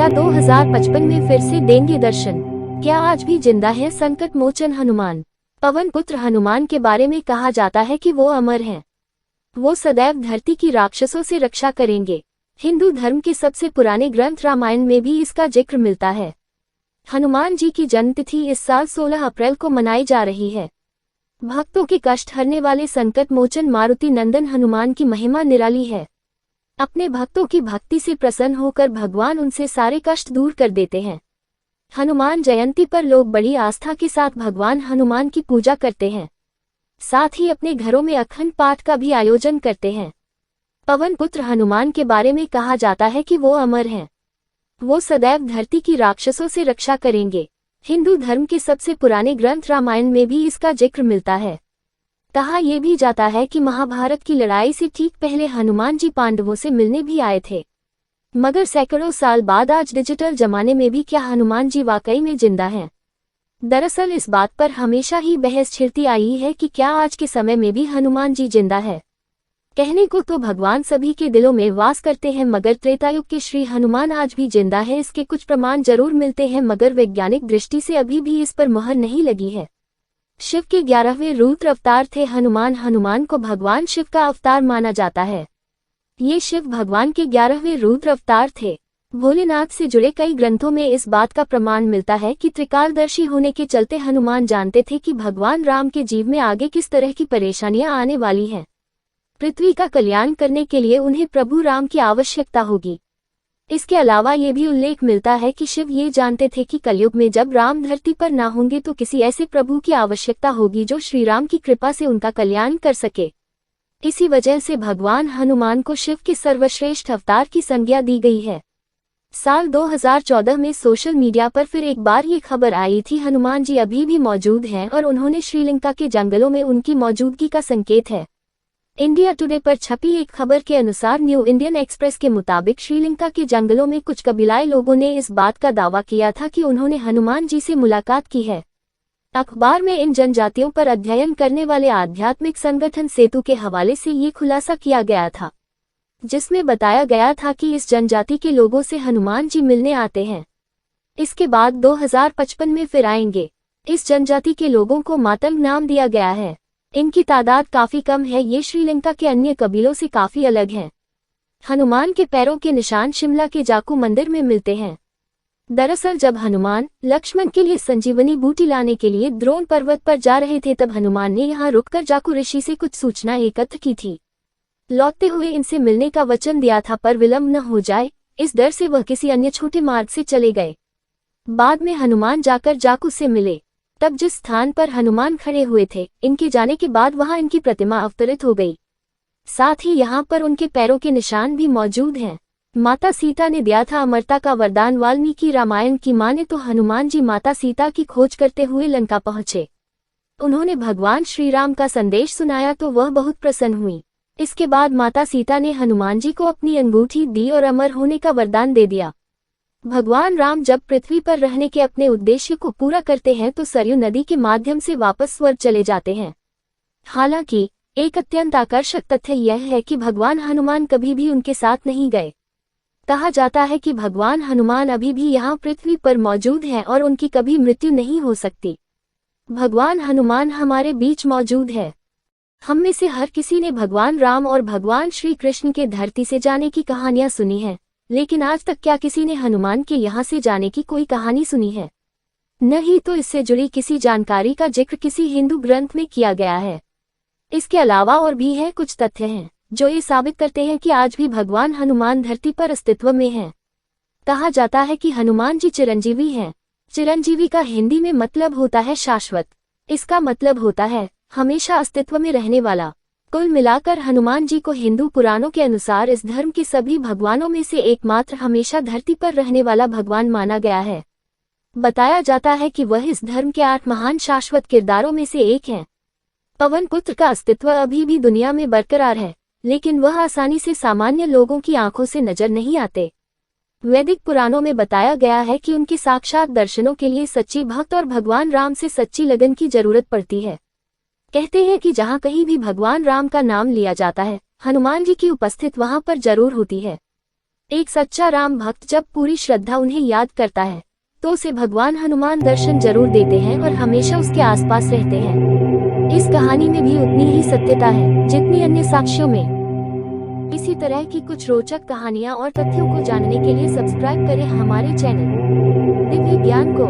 क्या 2055 में फिर से देंगे दर्शन? क्या आज भी जिंदा है संकट मोचन हनुमान? पवन पुत्र हनुमान के बारे में कहा जाता है कि वो अमर हैं। वो सदैव धरती की राक्षसों से रक्षा करेंगे। हिंदू धर्म के सबसे पुराने ग्रंथ रामायण में भी इसका जिक्र मिलता है। हनुमान जी की जन्मतिथि इस साल 16 अप्रैल को मनाई जा रही है। भक्तों के कष्ट हरने वाले संकट मोचन मारुति नंदन हनुमान की महिमा निराली है। अपने भक्तों की भक्ति से प्रसन्न होकर भगवान उनसे सारे कष्ट दूर कर देते हैं। हनुमान जयंती पर लोग बड़ी आस्था के साथ भगवान हनुमान की पूजा करते हैं। साथ ही अपने घरों में अखंड पाठ का भी आयोजन करते हैं। पवन पुत्र हनुमान के बारे में कहा जाता है कि वो अमर हैं। वो सदैव धरती की राक्षसों से रक्षा करेंगे। हिंदू धर्म के सबसे पुराने ग्रंथ रामायण में भी इसका जिक्र मिलता है। कहा यह भी जाता है कि महाभारत की लड़ाई से ठीक पहले हनुमान जी पांडवों से मिलने भी आए थे। मगर सैकड़ों साल बाद आज डिजिटल जमाने में भी क्या हनुमान जी वाकई में जिंदा हैं? दरअसल इस बात पर हमेशा ही बहस छिड़ती आई है कि क्या आज के समय में भी हनुमान जी जिंदा है। कहने को तो भगवान सभी के दिलों में वास करते हैं, मगर त्रेतायुग के श्री हनुमान आज भी जिंदा है इसके कुछ प्रमाण जरूर मिलते हैं, मगर वैज्ञानिक दृष्टि से अभी भी इस पर मुहर नहीं लगी है। शिव के 11वें रुद्र अवतार थे हनुमान। हनुमान को भगवान शिव का अवतार माना जाता है। ये शिव भगवान के 11वें रुद्र अवतार थे। भोलेनाथ से जुड़े कई ग्रंथों में इस बात का प्रमाण मिलता है कि त्रिकालदर्शी होने के चलते हनुमान जानते थे कि भगवान राम के जीव में आगे किस तरह की परेशानियां आने वाली हैं। पृथ्वी का कल्याण करने के लिए उन्हें प्रभु राम की आवश्यकता होगी। इसके अलावा ये भी उल्लेख मिलता है कि शिव ये जानते थे कि कलयुग में जब राम धरती पर ना होंगे तो किसी ऐसे प्रभु की आवश्यकता होगी जो श्री राम की कृपा से उनका कल्याण कर सके। इसी वजह से भगवान हनुमान को शिव के सर्वश्रेष्ठ अवतार की संज्ञा दी गई है। साल 2014 में सोशल मीडिया पर फिर एक बार ये खबर आई थी हनुमान जी अभी भी मौजूद हैं और उन्होंने श्रीलंका के जंगलों में उनकी मौजूदगी का संकेत है। इंडिया टुडे पर छपी एक खबर के अनुसार न्यू इंडियन एक्सप्रेस के मुताबिक श्रीलंका के जंगलों में कुछ कबीलाई लोगों ने इस बात का दावा किया था कि उन्होंने हनुमान जी से मुलाकात की है। अखबार में इन जनजातियों पर अध्ययन करने वाले आध्यात्मिक संगठन सेतु के हवाले से ये खुलासा किया गया था, जिसमें बताया गया था कि इस जनजाति के लोगों से हनुमान जी मिलने आते हैं। इसके बाद 2055 में फिर आएंगे। इस जनजाति के लोगों को मातंग नाम दिया गया है। इनकी तादाद काफी कम है। ये श्रीलंका के अन्य कबीलों से काफी अलग हैं। हनुमान के पैरों के निशान शिमला के जाकू मंदिर में मिलते हैं। दरअसल जब हनुमान लक्ष्मण के लिए संजीवनी बूटी लाने के लिए द्रोण पर्वत पर जा रहे थे तब हनुमान ने यहाँ रुककर जाकू ऋषि से कुछ सूचना एकत्र की थी। लौटते हुए इनसे मिलने का वचन दिया था, पर विलंब न हो जाए इस डर से वह किसी अन्य छोटे मार्ग से चले गए। बाद में हनुमान जाकर जाकू से मिले। तब जिस स्थान पर हनुमान खड़े हुए थे, इनके जाने के बाद वहां इनकी प्रतिमा अवतरित हो गई। साथ ही यहाँ पर उनके पैरों के निशान भी मौजूद हैं। माता सीता ने दिया था अमरता का वरदान। वाल्मीकि रामायण की माने तो हनुमान जी माता सीता की खोज करते हुए लंका पहुंचे। उन्होंने भगवान श्री राम का संदेश सुनाया तो वह बहुत प्रसन्न हुई। इसके बाद माता सीता ने हनुमान जी को अपनी अंगूठी दी और अमर होने का वरदान दे दिया। भगवान राम जब पृथ्वी पर रहने के अपने उद्देश्य को पूरा करते हैं तो सरयू नदी के माध्यम से वापस स्वर्ग चले जाते हैं। हालांकि एक अत्यंत आकर्षक तथ्य यह है कि भगवान हनुमान कभी भी उनके साथ नहीं गए। कहा जाता है कि भगवान हनुमान अभी भी यहाँ पृथ्वी पर मौजूद हैं और उनकी कभी मृत्यु नहीं हो सकती। भगवान हनुमान हमारे बीच मौजूद है। हम में से हर किसी ने भगवान राम और भगवान श्री कृष्ण के धरती से जाने की कहानियां सुनी हैं, लेकिन आज तक क्या किसी ने हनुमान के यहाँ से जाने की कोई कहानी सुनी है? नहीं तो इससे जुड़ी किसी जानकारी का जिक्र किसी हिंदू ग्रंथ में किया गया है। इसके अलावा और भी है कुछ तथ्य हैं जो ये साबित करते हैं कि आज भी भगवान हनुमान धरती पर अस्तित्व में हैं। कहा जाता है कि हनुमान जी चिरंजीवी हैं। चिरंजीवी का हिंदी में मतलब होता है शाश्वत। इसका मतलब होता है हमेशा अस्तित्व में रहने वाला। कुल मिलाकर हनुमान जी को हिंदू पुराणों के अनुसार इस धर्म के सभी भगवानों में से एकमात्र हमेशा धरती पर रहने वाला भगवान माना गया है। बताया जाता है कि वह इस धर्म के 8 महान शाश्वत किरदारों में से एक हैं। पवन पुत्र का अस्तित्व अभी भी दुनिया में बरकरार है, लेकिन वह आसानी से सामान्य लोगों की आंखों से नजर नहीं आते। वैदिक पुराणों में बताया गया है कि उनके साक्षात दर्शनों के लिए सच्ची भक्त और भगवान राम से सच्ची लगन की जरूरत पड़ती है। कहते हैं कि जहाँ कहीं भी भगवान राम का नाम लिया जाता है, हनुमान जी की उपस्थित वहां पर जरूर होती है। एक सच्चा राम भक्त जब पूरी श्रद्धा उन्हें याद करता है तो उसे भगवान हनुमान दर्शन जरूर देते हैं और हमेशा उसके आसपास रहते हैं। इस कहानी में भी उतनी ही सत्यता है जितनी अन्य साक्ष्यों में। इसी तरह की कुछ रोचक कहानियां और तथ्यों को जानने के लिए सब्सक्राइब करें हमारे चैनल दिव्य ज्ञान को।